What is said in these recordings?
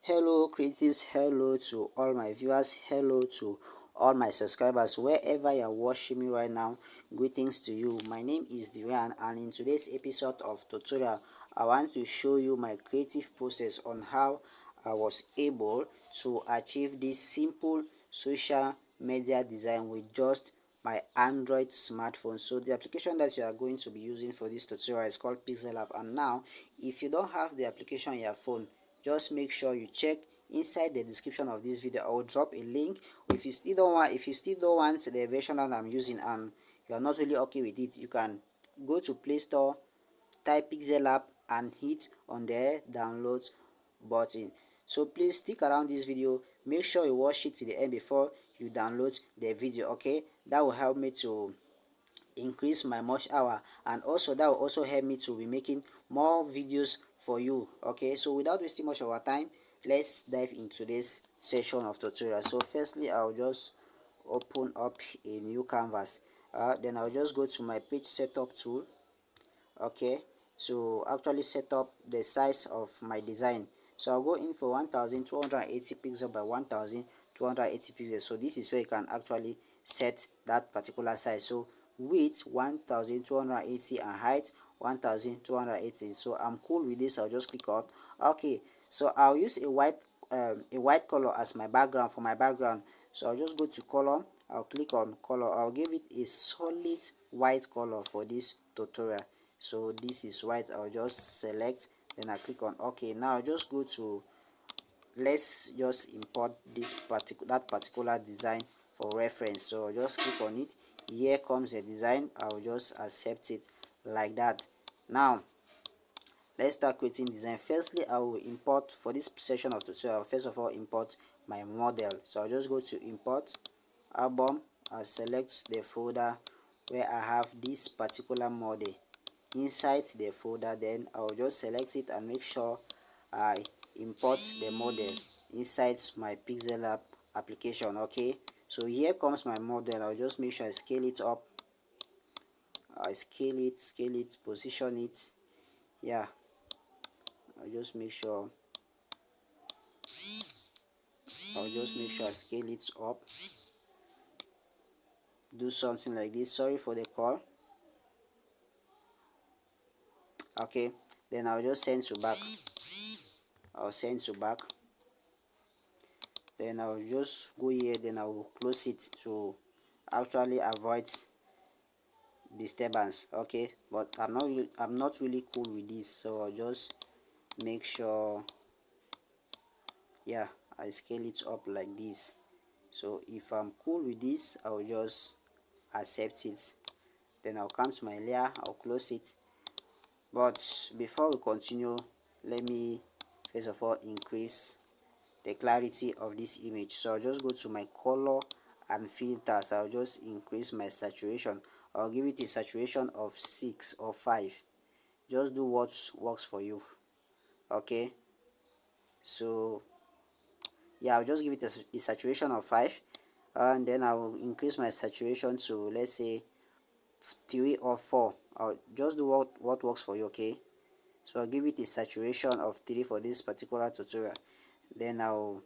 Hello creatives, hello to all my viewers, hello to all my subscribers wherever you are watching me right now. Greetings to you. My name is Durian, and in today's episode of tutorial I want to show you my creative process on how I was able to achieve this simple social media design with just my Android smartphone. So the application that you are going to be using for this tutorial is called Pixel App. And now if you don't have the application on your phone, just make sure you check inside the description of this video. I will drop a link. If you still don't want the version that I'm using and you are not really okay with it, you can go to Play Store, type Pixel App and hit on the download button. So please stick around this video, make sure you watch it to the end before you download the video. Okay, that will help me to increase my watch hour, and also that will also help me to be making more videos for you. Okay, so without wasting much of our time, let's dive into this session of tutorial. So firstly, I'll just open up a new canvas. Then I'll just go to my page setup tool. Okay, to actually set up the size of my design. So I'll go in for 1280 pixels by 1280 pixels. So this is where you can actually set that particular size. So width 1280 and height 1280. So I'm cool with this. I'll just click on okay. So I'll use a white color as my background for my background. So I'll just go to color, I'll click on color, I'll give it a solid white color for this tutorial. So this is white. I'll just select, then I click on okay. Now I'll just go to, let's just import that particular design for reference. So I'll just click on it. Here comes the design. I'll just accept it like that. Now let's start creating design. Firstly, I will import for this section of tutorial. First of all, import my model. So I'll just go to import album. I'll select the folder where I have this particular model inside the folder. Then I'll just select it and make sure I import the model inside my Pixel App application. Okay, so here comes my model. I'll just make sure I scale it up. I scale it, position it. Yeah, I'll just make sure I scale it up. Do something like this. Sorry for the call. Okay, then I'll just send to back. I'll send to back. Then I'll just go here. Then I will close it to actually avoid disturbance. Okay, but I'm not really cool with this, so I'll just make sure, yeah, I scale it up like this. So if I'm cool with this, I'll just accept it. Then I'll come to my layer, I'll close it. But before we continue, let me first of all increase the clarity of this image. So I'll just go to my color and filters. I'll just increase my saturation. I'll give it a saturation of 6 or 5. Just do what works for you. Okay, so yeah, I'll just give it a saturation of 5, and then I will increase my saturation to, let's say, 3 or 4. I'll just do what works for you. Okay, so I'll give it a saturation of 3 for this particular tutorial. Then I'll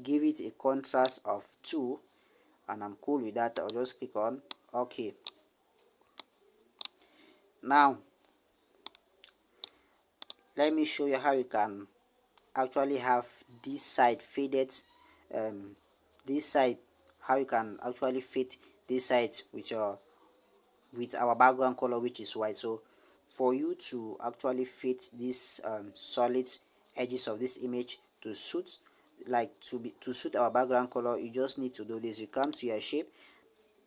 give it a contrast of 2, and I'm cool with that. I'll just click on okay. Now let me show you how you can actually have this side faded, this side, how you can actually fade this side with our background color, which is white. So for you to actually fit this solid edges of this image to suit, to suit our background color, you just need to do this. You come to your shape.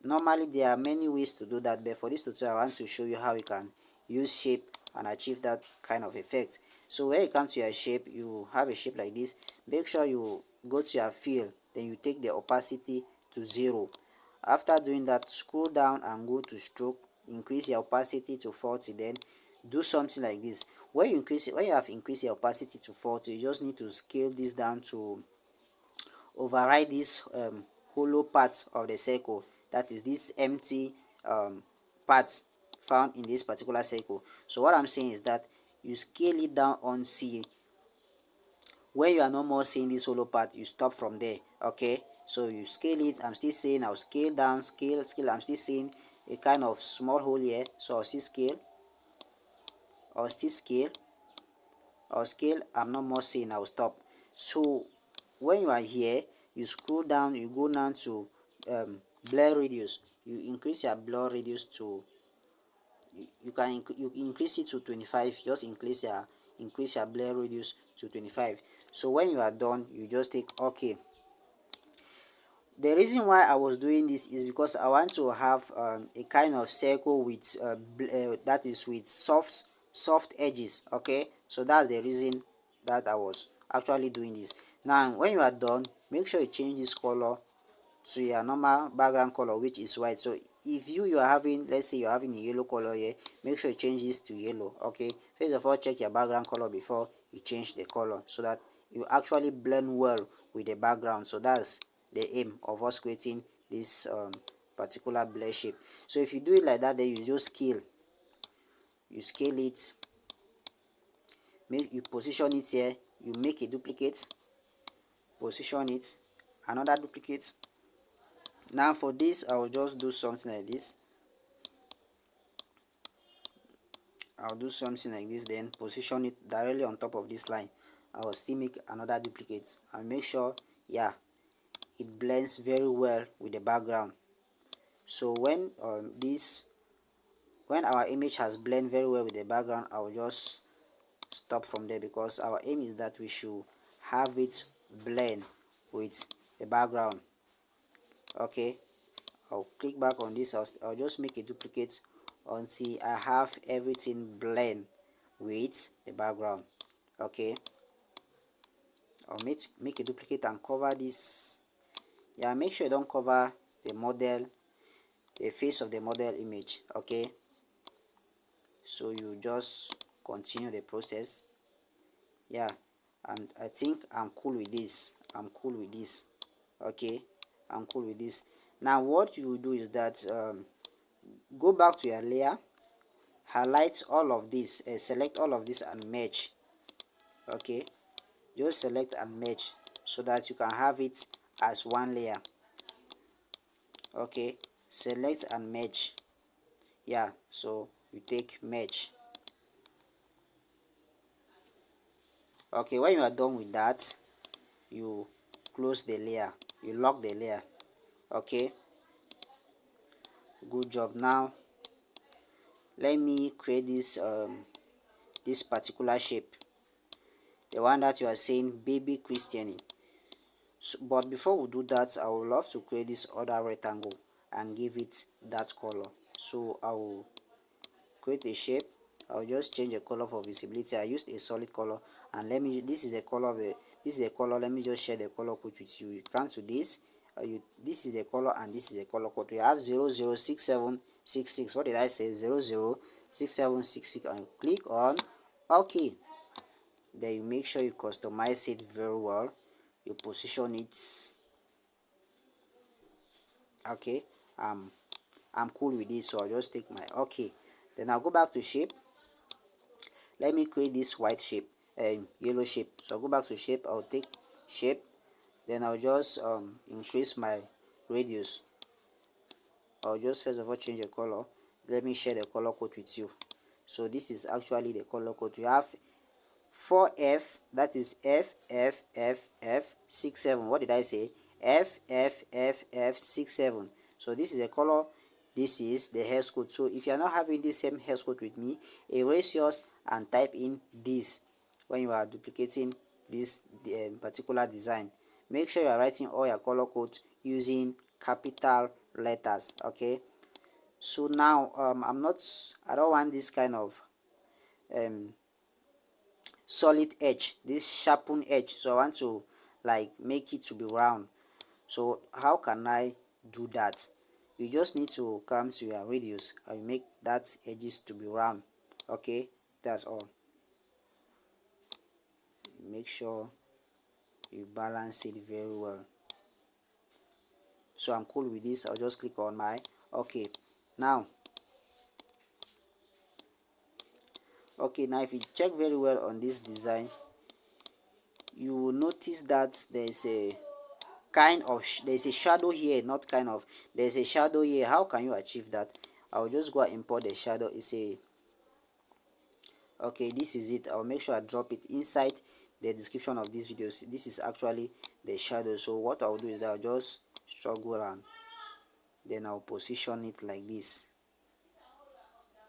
Normally there are many ways to do that, but for this tutorial I want to show you how you can use shape and achieve that kind of effect. So when you come to your shape, you have a shape like this. Make sure you go to your fill, then you take the opacity to 0. After doing that, scroll down and go to stroke, increase your opacity to 40. Then do something like this. When you have increased your opacity to 40, you just need to scale this down to override this hollow part of the circle, that is this empty part found in this particular circle. So what I'm saying is that you scale it down on C. When you are no more seeing this hollow part, you stop from there. Okay, so you scale it. I'm still seeing. I'll scale down, scale. I'm still seeing a kind of small hole here, so I'll still scale. I'll still scale. I'll scale. I'm not more seeing. I'll stop. So when you are here, you scroll down. You go down to blur radius. You increase your blur radius to, you increase it to 25. Just increase your blur radius to 25. So when you are done, you just take OK. The reason why I was doing this is because I want to have a kind of circle with that is with soft edges. Okay, so that's the reason that I was actually doing this. Now when you are done, make sure you change this color to your normal background color, which is white. So if you are having, let's say you're having a yellow color here, make sure you change this to yellow. Okay, first of all, check your background color before you change the color, so that you actually blend well with the background. So that's the aim of us creating this particular blur shape. So if you do it like that, then you just scale, it, you position it here, you make a duplicate, position it, another duplicate. Now for this, I will just do something like this. I'll do something like this, then position it directly on top of this line. I will still make another duplicate and make sure, yeah, it blends very well with the background. So when when our image has blended very well with the background, I will just stop from there, because our aim is that we should have it blend with the background. Okay, I'll click back on this. I'll just make a duplicate until I have everything blend with the background. Okay, I'll make a duplicate and cover this. Yeah, make sure you don't cover the model, the face of the model image. Okay, so you just continue the process. Yeah, and I think I'm cool with this. Okay, I'm cool with this. Now what you will do is that go back to your layer, highlight all of this, select all of this and merge. Okay, just select and merge so that you can have it as one layer. Okay, select and merge. Yeah, so you take merge. Okay, when you are done with that, you close the layer, you lock the layer. Okay, good job. Now let me create this particular shape, the one that you are saying baby Christening. So, but before we do that, I would love to create this other rectangle and give it that color. So I will create a shape. I'll just change the color for visibility. I used a solid color, and this is the color of this is the color. Let me just share the color code with you. You come to this, this is the color and this is the color code. You have 006766. What did I say? 006766, and you click on OK. Then you make sure you customize it very well. You position it. Okay, I'm cool with this, so I'll just take my OK. Then I'll go back to shape. Let me create this white shape, yellow shape. So I'll go back to shape. I'll take shape. Then I'll just increase my radius. I'll just first of all change the color. Let me share the color code with you. So this is actually the color code. You have 4F, that is FFFF67. What did I say? FFFF67. So this is the color, this is the hash code. So if you are not having the same hash code with me, erase yours and type in this when you are duplicating this particular design. Make sure you are writing all your color codes using capital letters. Okay, so now I don't want this kind of solid edge, this sharpened edge, so I want to like make it to be round. So how can I do that? You just need to come to your radius and make that edges to be round. Okay, that's all. Make sure you balance it very well. So I'm cool with this. I'll just click on my OK. Now if you check very well on this design, you will notice that there's a kind of there's a shadow here, not kind of, there's a shadow here. How can you achieve that? I'll just go and import the shadow. It's a okay, this is it. I'll make sure I drop it inside the description of this video. This is actually the shadow. So what I'll do is that I'll just struggle and then I'll position it like this.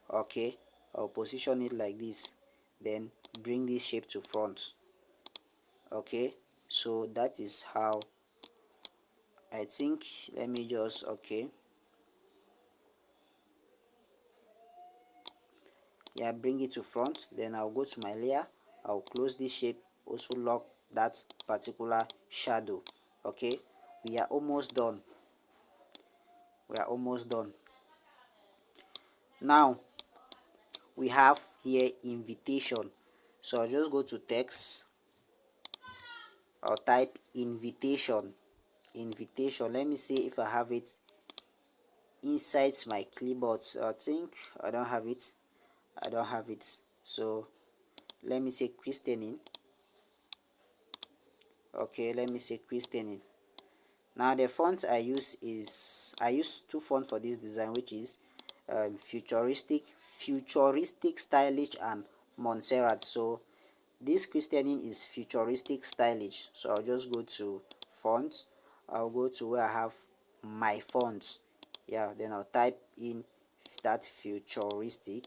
Okay, I'll position it like this, then bring this shape to front. Okay, so that is how I think. Let me just okay, yeah, bring it to front. Then I'll go to my layer, I'll close this shape, also lock that particular shadow. Okay, we are almost done. We are almost done. Now we have here invitation. So I'll just go to text, I'll type invitation. Let me see if I have it inside my clipboard. So I think I don't have it. So let me say Christening. Okay, let me say Christening. Now the font I use two fonts for this design, which is futuristic, stylish, and Montserrat. So this Christening is futuristic, stylish. So I'll just go to font. I'll go to where I have my font. Yeah, then I'll type in that futuristic,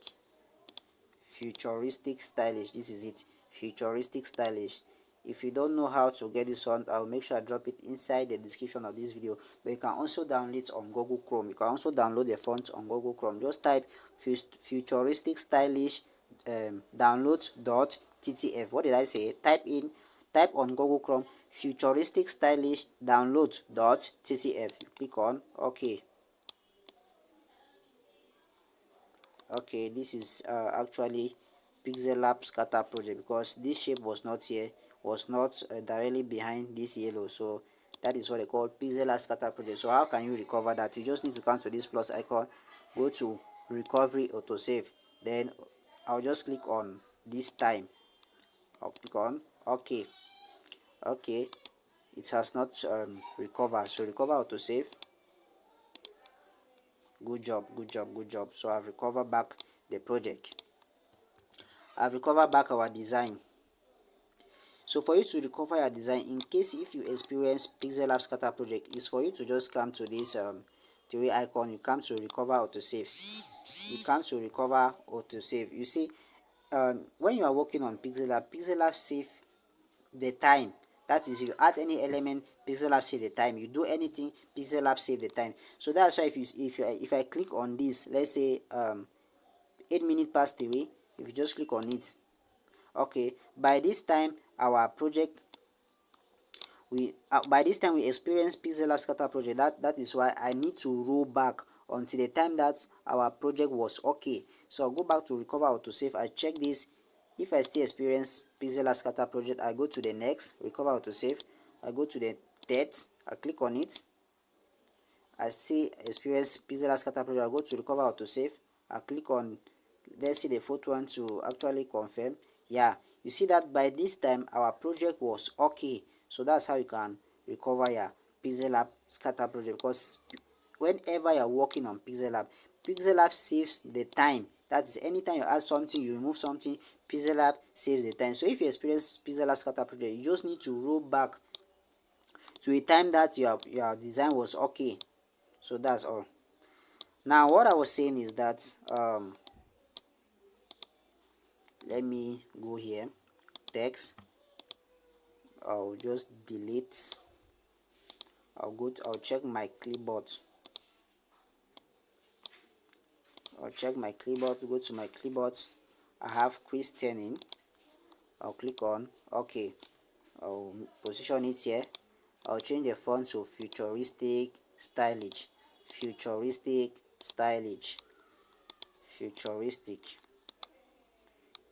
stylish. This is it, futuristic, stylish. If you don't know how to get this font, I'll make sure I drop it inside the description of this video. But you can also download it on Google Chrome. You can also download the font on Google Chrome. Just type futuristic, stylish download.ttf. What did I say? Type on Google Chrome futuristic, stylish download.ttf. You click on OK. Okay, this is actually pixel lab scatter project, because this shape was not here, was not directly behind this yellow. So that is what they call pixel lab scatter project. So how can you recover that? You just need to come to this plus icon, go to recovery autosave, then I'll just click on this time. I'll click on OK. Okay, it has not recovered. So recover autosave. Good job. So I've recovered back the project. I've recovered back our design. So for you to recover your design, in case if you experience pixel lab scatter project, is for you to just come to this three icon. You come to recover autosave. You see, when you are working on pixel lab save the time. That is, you add any element, pixel lab save the time. You do anything, pixel lab save the time. So that's why if I click on this, let's say 8 minutes past 3, if you just click on it, okay, by this time we experience pixel lab scatter project. That is why I need to roll back until the time that our project was okay. So I'll go back to recover autosave. I check this. If I still experience pixel lab scatter project, I go to the next, recover autosave. I go to the third, I click on it. I still experience pixel lab scatter project. I go to recover autosave. I click on, let's see the fourth one to actually confirm. Yeah, you see that by this time our project was okay. So that's how you can recover your pixel lab scatter project, because whenever you're working on pixel lab saves the time. That is, anytime you add something, you remove something, pixel lab saves the time. So if you experience pixel lab scatter project, you just need to roll back to a time that your design was okay. So that's all. Now what I was saying is that let me go here, text. I'll just delete. I'll check my clipboard. Go to my clipboard. I have Christening. I'll click on OK. I'll position it here. I'll change the font to futuristic, stylish.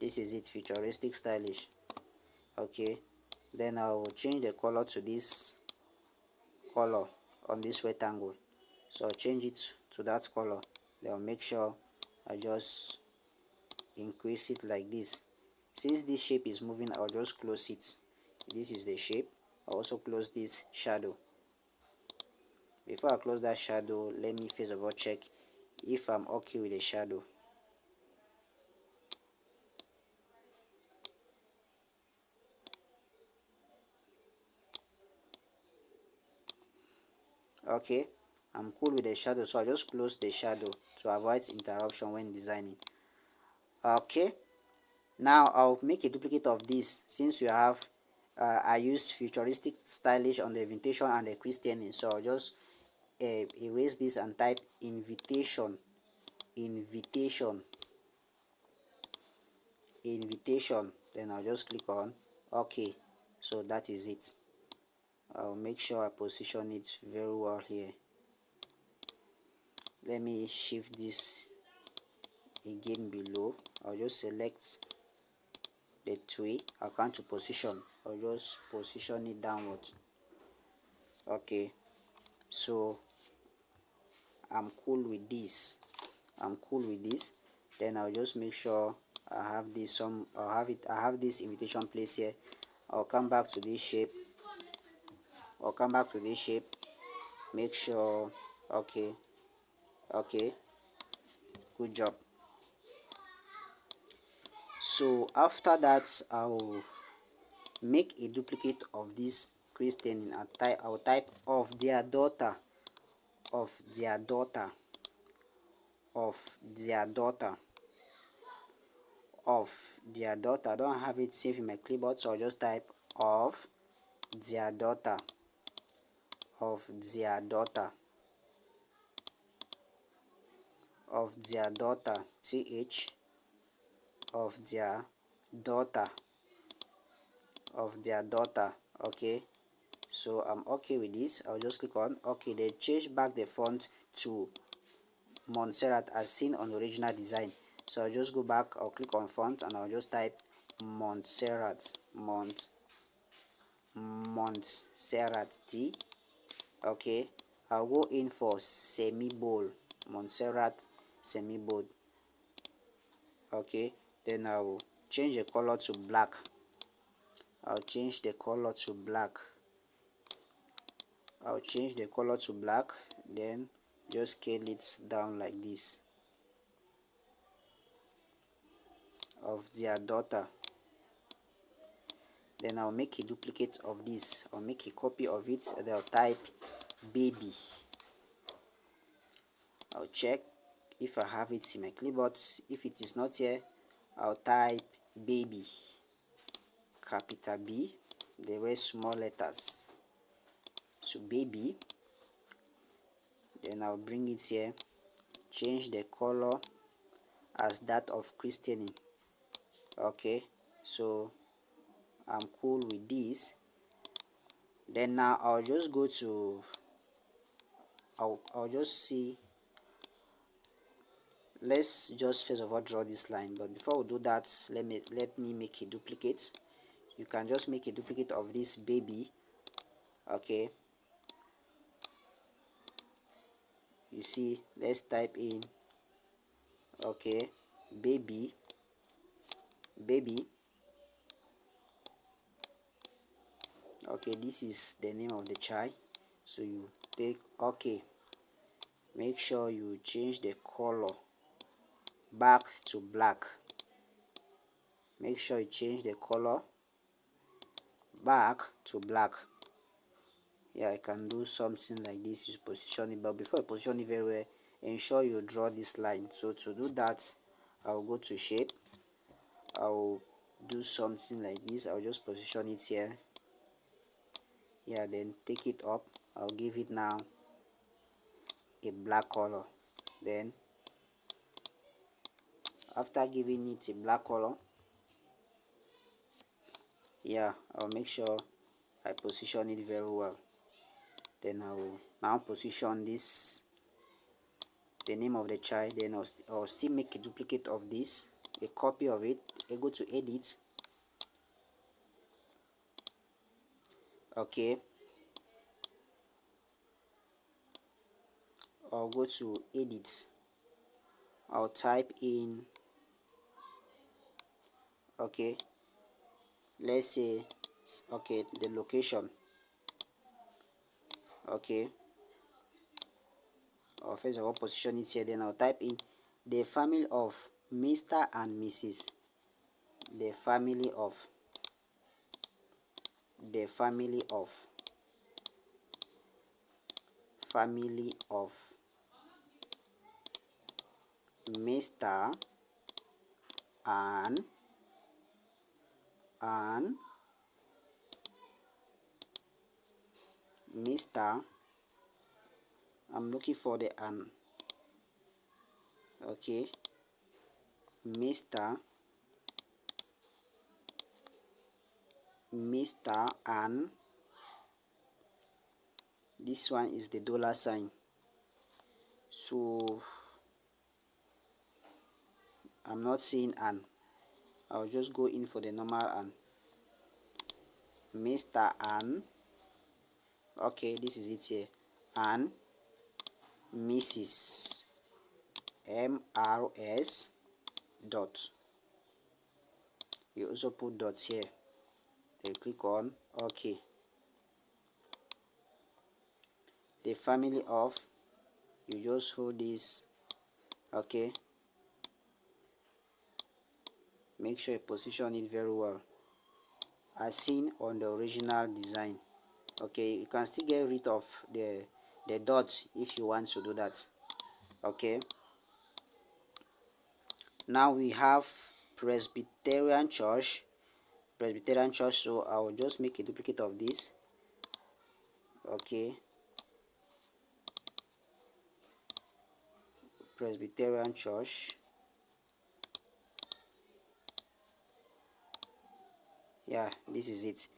This is it, futuristic, stylish. Okay, then I'll change the color to this color on this rectangle. So I'll change it to that color. Then I'll make sure I just increase it like this. Since this shape is moving, I'll just close it. This is the shape. I'll also close this shadow. Before I close that shadow, let me first of all check if I'm okay with the shadow. Okay, I'm cool with the shadow, so I just close the shadow to avoid interruption when designing. Okay, now I'll make a duplicate of this. Since you have I use futuristic stylish on the invitation and the christening, so I'll just erase this and type invitation, invitation, invitation. Then I'll just click on OK. So that is it. I'll make sure I position it very well here. Let me shift this again below. I'll just select the tree. I'll come to position. I'll just position it downward. Okay, so I'm cool with this. I'm cool with this. Then I'll just make sure I have this I have this invitation place here. I'll come back to this shape. Make sure okay, okay, good job. So after that, I'll make a duplicate of this christening. I'll type of their daughter, of their daughter, of their daughter, of their daughter. I don't have it saved in my clipboard, so I'll just type of their daughter, of their daughter, of their daughter, th, of their daughter, of their daughter. Okay, so I'm okay with this. I'll just click on okay. Then change back the font to Montserrat as seen on the original design. So I'll just go back, I'll click on font and I'll just type Montserrat, Montserrat T. Okay, I'll go in for semi bold, Montserrat semi bold. Okay, then I'll change the color to black. I'll change the color to black. I'll change the color to black, then just scale it down like this. Of their daughter. Then I'll make a duplicate of this. I'll make a copy of it and I'll type baby. I'll check if I have it in my clipboard. If it is not here, I'll type baby, capital B, the rest small letters. So baby. Then I'll bring it here, change the color as that of christening. Okay, so I'm cool with this. Then now I'll just go to I'll just see, let's just first of all draw this line, but before we do that, let me make a duplicate. You can just make a duplicate of this baby. Okay, you see, let's type in okay, baby, baby. Okay, this is the name of the child, so you take okay, make sure you change the color back to black. Make sure you change the color back to black. Yeah, I can do something like this. You position it, but before you position it very well, ensure you draw this line. So to do that, I'll go to shape. I'll do something like this. I'll just position it here. Yeah, then take it up. I'll give it now a black color. Then after giving it a black color, yeah, I'll make sure I position it very well. Then I'll now position this, the name of the child. Then I'll still make a duplicate of this, a copy of it. I go to edit. Okay, I'll go to edit. I'll type in okay, let's say okay, the location. Okay, first of all position it here, then I'll type in the family of Mr. and Mrs. the family of the family of Mr. and and Mr. I'm looking for the and. Okay, Mr. and this one is the dollar sign. So I'm not seeing an. I'll just go in for the normal and. Mr. and. Okay, this is it here. And Mrs. MRS dot. You also put dots here. Then click on OK. The family of, you just hold this. Okay, make sure you position it very well as seen on the original design. Okay, you can still get rid of the dots if you want to do that. Okay, now we have Presbyterian Church. So I will just make a duplicate of this. Okay, Presbyterian Church. Yeah, this is it.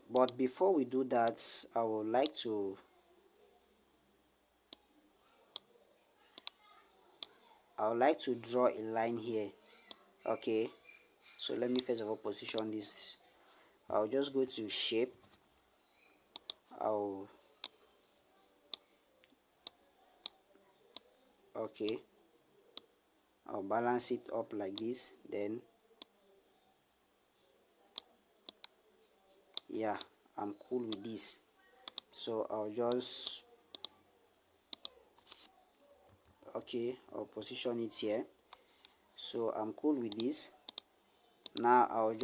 But before we do that, I would like to draw a line here. Okay, so let me first of all position this. I'll just go to shape. I'll Okay, I'll balance it up like this. Then yeah, I'm cool with this. So I'll just I'll position it here. So I'm cool with this. Now I'll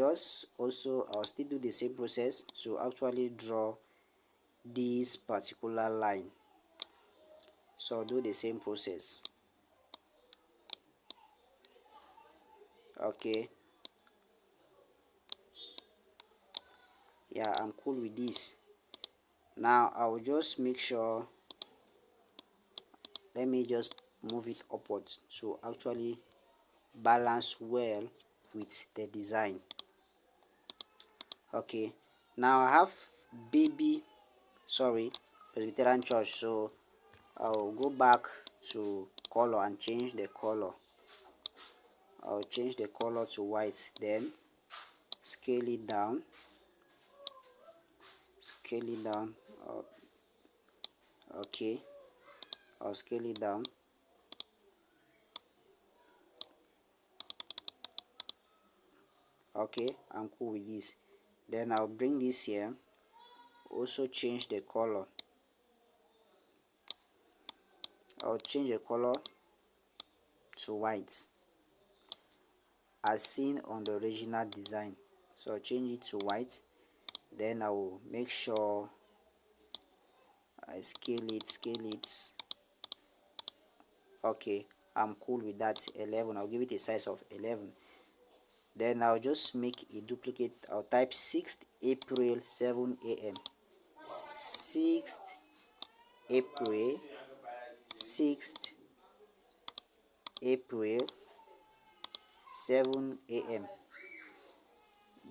still do the same process to actually draw this particular line. So I'll do the same process. Okay, yeah, I'm cool with this. Now I will just make sure, let me just move it upwards to actually balance well with the design. Okay, now I have Presbyterian Church, so I'll go back to color and change the color. I'll change the color to white, then scale it down. Okay, I'll scale it down. Okay, I'm cool with this. Then I'll bring this here, also change the color. I'll change the color to white as seen on the original design. So I'll change it to white. Then I will make sure I scale it. Okay, I'm cool with that. 11, I'll give it a size of 11. Then I'll just make a duplicate. I'll type 6th April 7 a.m. 6th April 6th April 7 a.m.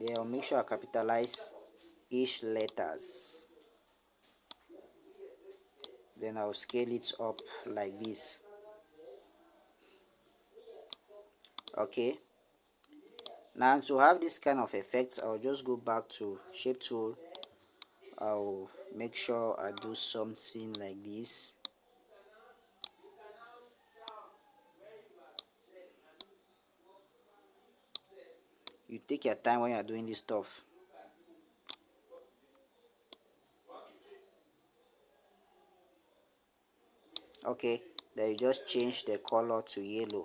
Then I'll make sure I capitalize each letters. Then I'll scale it up like this. Okay, now to have this kind of effects, I'll just go back to shape tool. I'll make sure I do something like this. You take your time when you're doing this stuff. Okay, then you just change the color to yellow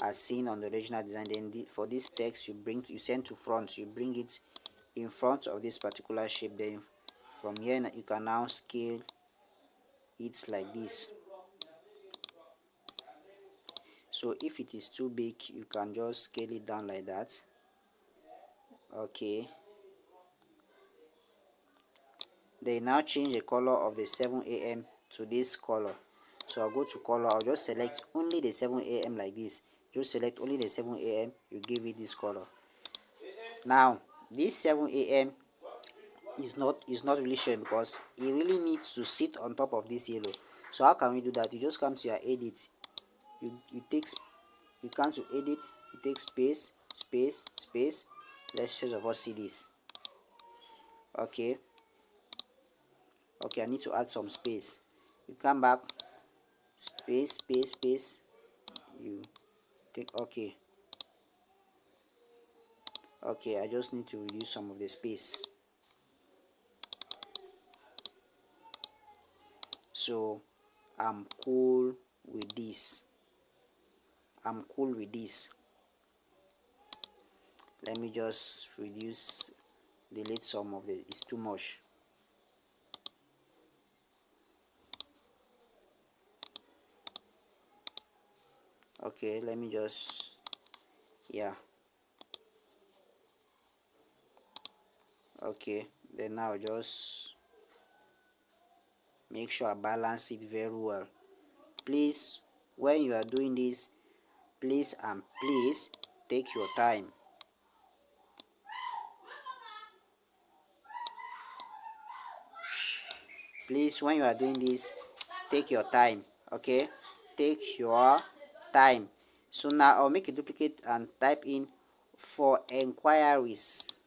as seen on the original design. Then for this text you send to front, you bring it in front of this particular shape. Then from here you can now scale it like this. So if it is too big, you can just scale it down like that. Okay, they now change the color of the 7 a.m. to this color. So I'll go to color, I'll just select only the 7 a.m. like this. Just select only the 7 a.m. you give it this color. Now this 7 a.m. is not really showing because it really needs to sit on top of this yellow. So how can we do that? You just come to your edit, you come to edit, you take space, space, space. Let's first of all see this. Okay, I need to add some space. You come back, space, space, space, you take okay. I just need to reduce some of the space. So I'm cool with this. Let me just delete some of it's too much. Okay, let me just, yeah. Okay, then now just make sure I balance it very well. Please, when you are doing this, please take your time. Please, when you are doing this, take your time. Okay, take your time. So now I'll make a duplicate and type in for enquiries.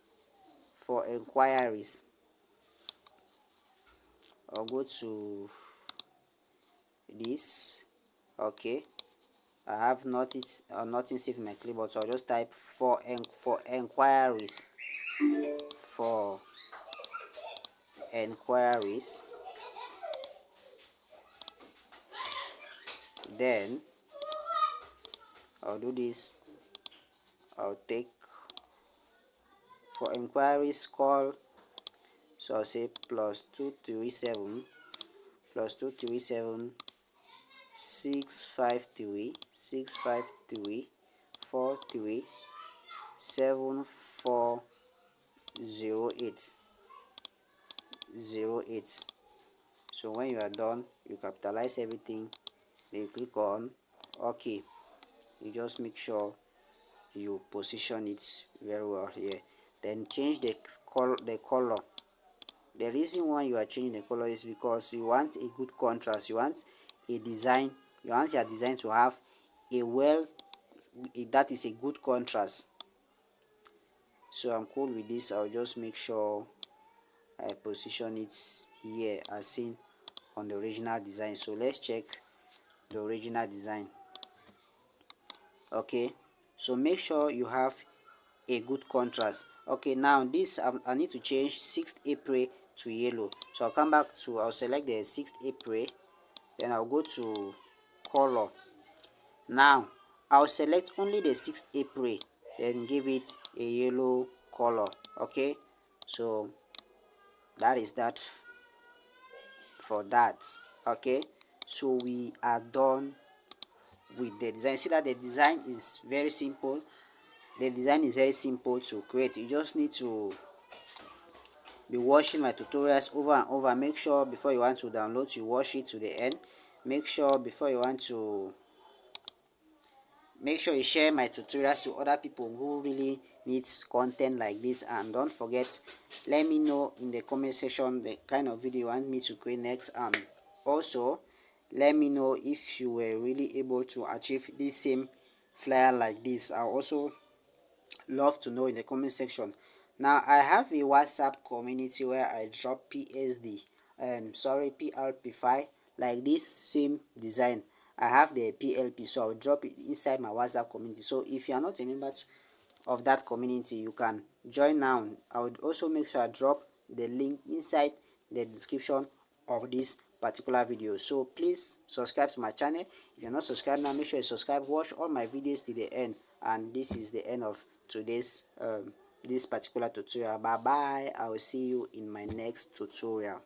I'll go to this. Okay, I have nothing saved in my clipboard, so I'll just type for enquiries. For enquiries, then I'll do this. I'll take for enquiries call, so I'll say +237 653 43 7408. So when you are done, you capitalize everything, then you click on OK. You just make sure you position it very well here. Then change the color. The reason why you are changing the color is because you want a good contrast. You want your design to have that is a good contrast. So I'm cool with this. I'll just make sure I position it here as seen on the original design. So let's check the original design. Okay, so make sure you have a good contrast. Okay, now this I need to change 6th April to yellow. So I'll select the 6th April, then I'll go to color. Now I'll select only the 6th April, then give it a yellow color. Okay, so that is that for that. Okay, so we are done with the design. See that the design is very simple. To create. You just need to be watching my tutorials over and over. Make sure before you want to download, you watch it to the end. Make sure you share my tutorials to other people who really needs content like this. And don't forget, let me know in the comment section the kind of video you want me to create next, and also let me know if you were really able to achieve this same flyer like this. I also love to know in the comment section. Now I have a WhatsApp community where I drop PLP file like this same design. I have the PLP, so I'll drop it inside my WhatsApp community. So if you are not a member of that community, you can join now. I would also make sure I drop the link inside the description of this particular video. So please subscribe to my channel. If you're not subscribed now, make sure you subscribe. Watch all my videos to the end. And this is the end of today's this particular tutorial. Bye bye. I will see you in my next tutorial.